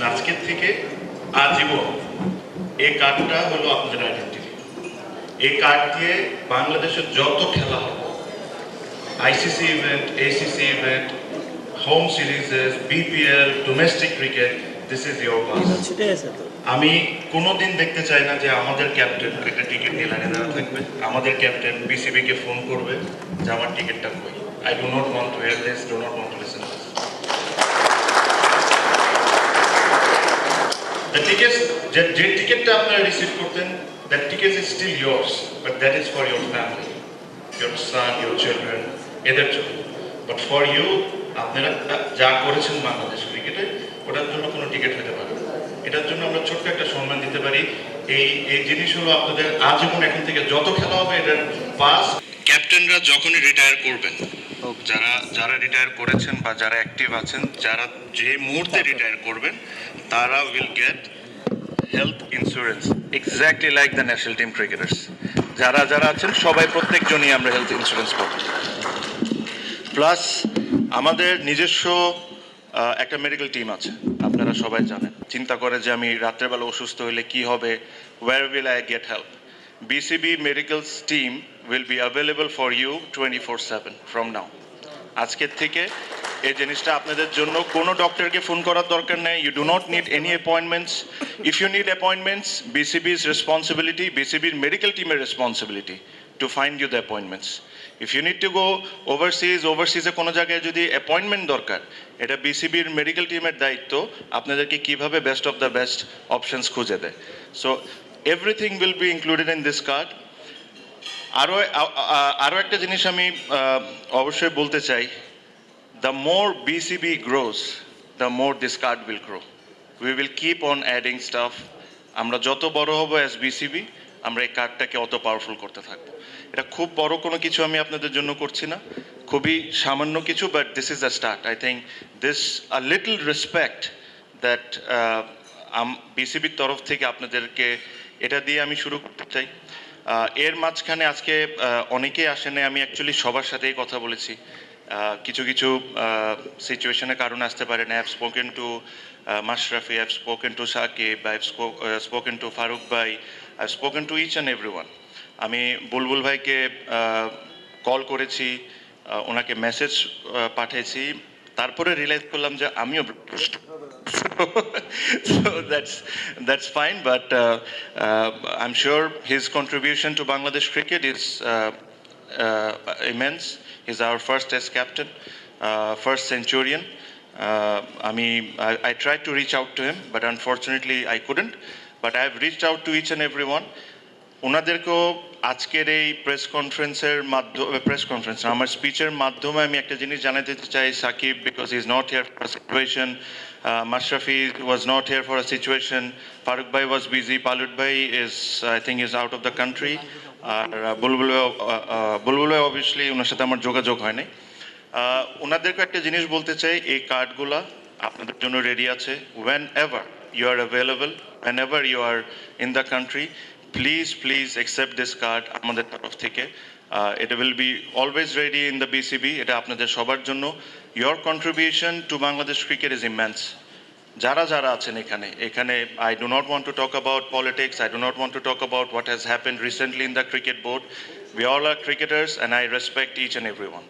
আজকের থেকে আজীবন এই কার্ডটা হলো আপনাদের আইডেন্টিটি। এই কার্ড দিয়ে বাংলাদেশের যত খেলা হবে, ICC event, ACC event, home series, BPL, domestic cricket, this is your pass. আমি কোনোদিন দেখতে চাই না যে আমাদের ক্যাপ্টেন একটা টিকিট নিয়ে লাইনে দাঁড়া থাকবে, আমাদের ক্যাপ্টেন বিসিবিকে ফোন করবে যে আমার টিকিটটা কই। I do not want to here this, do not want to listen this. The tickets, যে টিকিটটা আপনারা রিসিভ করতেন, that ticket is still yours, but that is for your family, your son, your children, এদের জন্য। But for you, আপনারা যা করেছেন বাংলাদেশ ক্রিকেটে, ওটার জন্য কোনো টিকিট হতে পারে না। এটার জন্য আমরা ছোট্ট একটা সম্মান দিতে পারি। এই জিনিস হলো আপনাদের আজীবন এখন থেকে যত খেলা হবে এটার পাস। ক্যাপ্টেনরা যখনই রিটায়ার করবেন, যারা রিটায়ার করেছেন বা যারা অ্যাক্টিভ আছেন, যারা যে মুহূর্তে রিটায়ার করবেন, তারা will get health insurance exactly like the national team cricketers. যারা আছেন সবাই প্রত্যেকজনই আমরা হেলথ ইন্স্যুরেন্স পাবো। প্লাস আমাদের নিজস্ব একটা মেডিকেল টিম আছে, আপনারা সবাই জানেন। চিন্তা করে যে আমি রাত্রেবেলা অসুস্থ হলে কি হবে, where will I get help. BCB medicals team will be available for you 24/7 from now. আজকের থেকে এই জিনিসটা আপনাদের জন্য কোনো ডক্টরকে ফোন করার দরকার নেই। You do not need any appointments. If you need appointments, BCB's responsibility, বিসিবির মেডিকেল টিমের responsibility to find you the appointments. If you need to go ওভারসিজে কোনো জায়গায় যদি অ্যাপয়েন্টমেন্ট দরকার, এটা বিসিবির মেডিকেল টিমের দায়িত্ব আপনাদেরকে কীভাবে best of the best options খুঁজে দেয়। So everything will be included in this card. আরও একটা জিনিস আমি অবশ্যই বলতে চাই, the more BCB grows, the more this card will grow. We will keep on adding stuff. আমরা যত বড় হব অ্যাজ বিসিবি, আমরা এই কার্ডটাকে অত পাওয়ারফুল করতে থাকবো। এটা খুব বড় কোনো কিছু আমি আপনাদের জন্য করছি না, খুবই সামান্য কিছু, but this is the start. I think this a little respect that বিসিবির তরফ থেকে আপনাদেরকে এটা দিয়ে আমি শুরু করতে চাই। এর মাঝখানে আজকে অনেকেই আসেনি, আমি অ্যাকচুয়ালি সবার সাথেই কথা বলেছি। কিছু সিচুয়েশনের কারণে আসতে পারেন। I have spoken to Mashrafe, I have spoken to Shakib, I have spoken to Farooq bhai, I have spoken to each and everyone. আমি বুলবুল ভাইকে কল করেছি, ওনাকে মেসেজ পাঠিয়েছি, তারপরে রিয়েলাইজ করলাম যে আমিও so that's fine, but I'm sure his contribution to Bangladesh cricket is immense. He's our first test captain, first centurion. I tried to reach out to him, but unfortunately I couldn't. But I have reached out to each and everyone. ওনাদেরকেও আজকের এই press conference আমার স্পিচের মাধ্যমে আমি একটা জিনিস জানাতে চাই। Shakib, because he is not here for a situation, Mashrafe was not here for a situation, Farooq bhai was busy, Pilot bhai is I think is out of the country, আর বুলবুল ভাই অবভিয়াসলি ওনার সাথে আমার যোগাযোগ হয়নি। ওনাদেরকে একটা জিনিস বলতে চাই, এই কার্ডগুলা আপনাদের জন্য রেডি আছে। Whenever you are available, whenever you are in the country, please accept this card আমাদের তরফ থেকে। এটা will be always ready in the BCB, এটা আপনাদের সবার জন্য। your contribution to Bangladesh cricket is immense. যারা আছেন এখানে I do not want to talk about politics, I do not want to talk about what has happened recently in the cricket board. We all are cricketers and I respect each and everyone.